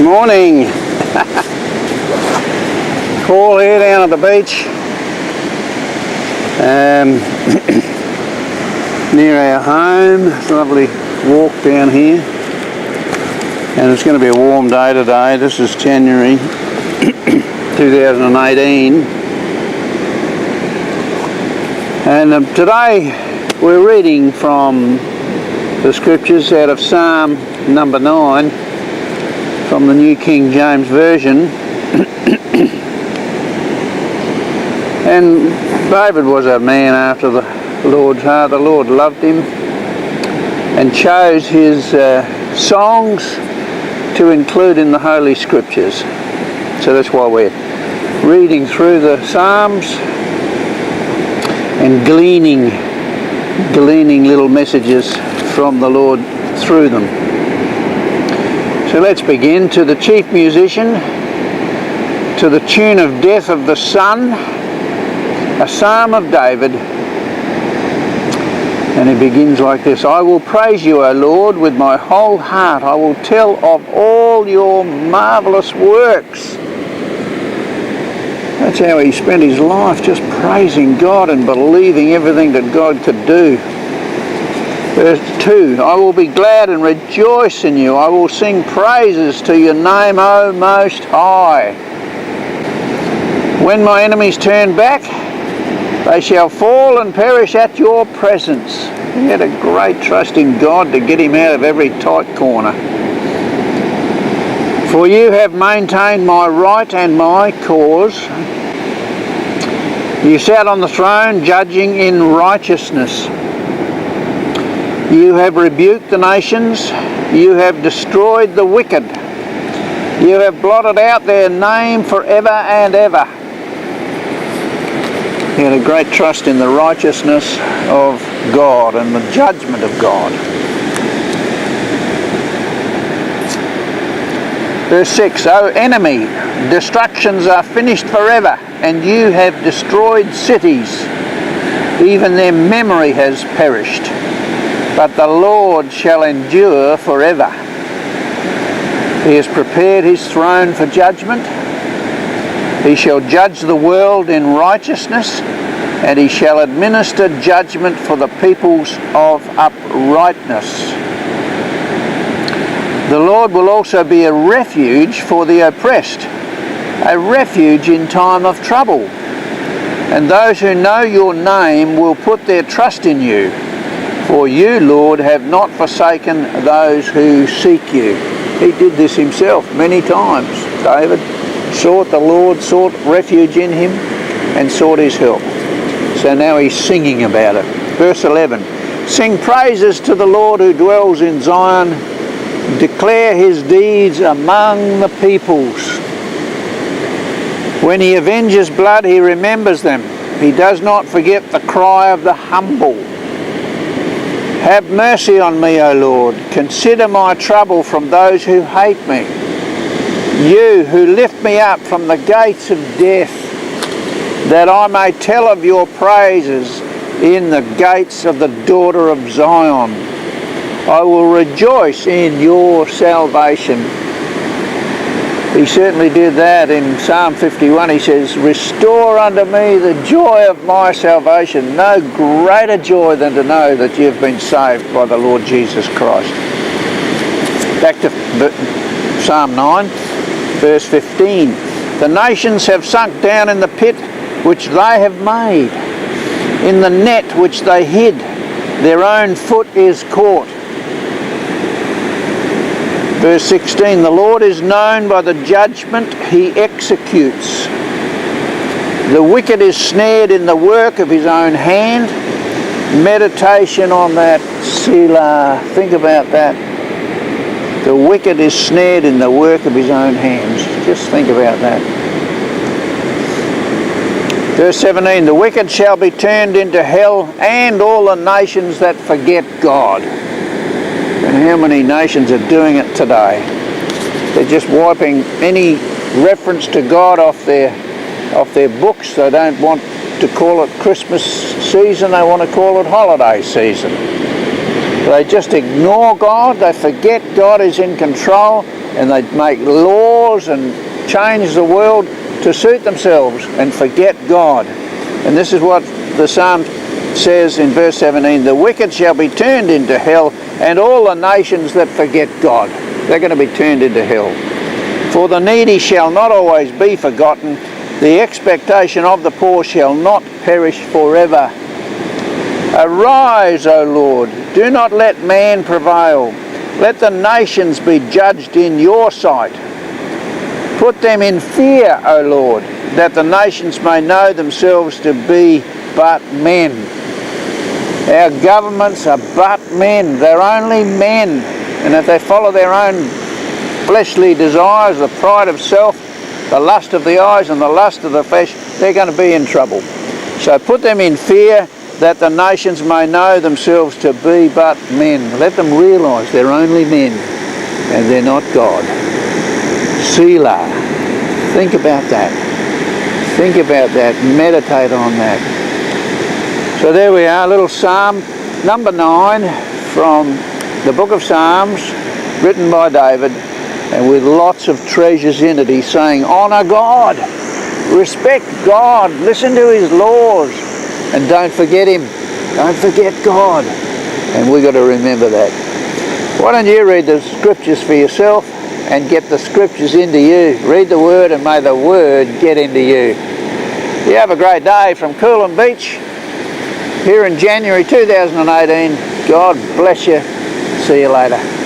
Morning. Paul here down at the beach, near our home. It's a lovely walk down here, and it's going to be a warm day today. This is January 2018, and today we're reading from the scriptures out of Psalm number 9 from the New King James Version. And David was a man after the Lord's heart. The Lord loved him and chose his songs to include in the Holy Scriptures. So that's why we're reading through the Psalms and gleaning little messages from the Lord through them. So let's begin. To the chief musician, to the tune of Death of the Sun, a psalm of David. And it begins like this: I will praise you, O Lord, with my whole heart. I will tell of all your marvellous works. That's how he spent his life, just praising God and believing everything that God could do. Verse 2, I will be glad and rejoice in you. I will sing praises to your name, O Most High. When my enemies turn back, they shall fall and perish at your presence. He had a great trust in God to get him out of every tight corner. For you have maintained my right and my cause. You sat on the throne, judging in righteousness. You have rebuked the nations. You have destroyed the wicked. You have blotted out their name forever and ever. He had a great trust in the righteousness of God and the judgment of God. Verse 6, O enemy, destructions are finished forever, and you have destroyed cities. Even their memory has perished. But the Lord shall endure forever. He has prepared his throne for judgment. He shall judge the world in righteousness, and he shall administer judgment for the peoples of uprightness. The Lord will also be a refuge for the oppressed, a refuge in time of trouble. And those who know your name will put their trust in you. For you, Lord, have not forsaken those who seek you. He did this himself many times. David sought the Lord, sought refuge in him, and sought his help. So now he's singing about it. Verse 11, sing praises to the Lord who dwells in Zion. Declare his deeds among the peoples. When he avenges blood, he remembers them. He does not forget the cry of the humble. Have mercy on me, O Lord. Consider my trouble from those who hate me. You who lift me up from the gates of death, that I may tell of your praises in the gates of the daughter of Zion. I will rejoice in your salvation. He certainly did that in Psalm 51. He says, restore unto me the joy of my salvation. No greater joy than to know that you've been saved by the Lord Jesus Christ. Back to Psalm 9, verse 15. The nations have sunk down in the pit which they have made, in the net which they hid. Their own foot is caught. Verse 16, the Lord is known by the judgment he executes. The wicked is snared in the work of his own hand. Meditation on that, Selah. Think about that. The wicked is snared in the work of his own hands. Just think about that. Verse 17, the wicked shall be turned into hell, and all the nations that forget God. And how many nations are doing it today? They're just wiping any reference to God off their books. They don't want to call it Christmas season, they want to call it holiday season. They just ignore God, they forget God is in control, and they make laws and change the world to suit themselves and forget God. And this is what the Psalm says in verse 17, the wicked shall be turned into hell, and all the nations that forget God, they're going to be turned into hell. For the needy shall not always be forgotten, the expectation of the poor shall not perish forever. Arise, O Lord, do not let man prevail. Let the nations be judged in your sight. Put them in fear, O Lord, that the nations may know themselves to be but men. Our governments are but men. They're only men. And if they follow their own fleshly desires, the pride of self, the lust of the eyes and the lust of the flesh, they're going to be in trouble. So put them in fear that the nations may know themselves to be but men. Let them realise they're only men and they're not God. Selah. Think about that. Think about that. Meditate on that. So there we are, little Psalm number 9 from the book of Psalms, written by David, and with lots of treasures in it. He's saying, honour God, respect God, listen to his laws, and don't forget him. Don't forget God. And we've got to remember that. Why don't you read the scriptures for yourself and get the scriptures into you? Read the word and may the word get into you. You have a great day from Coolum Beach here in January 2018. God bless you. See you later.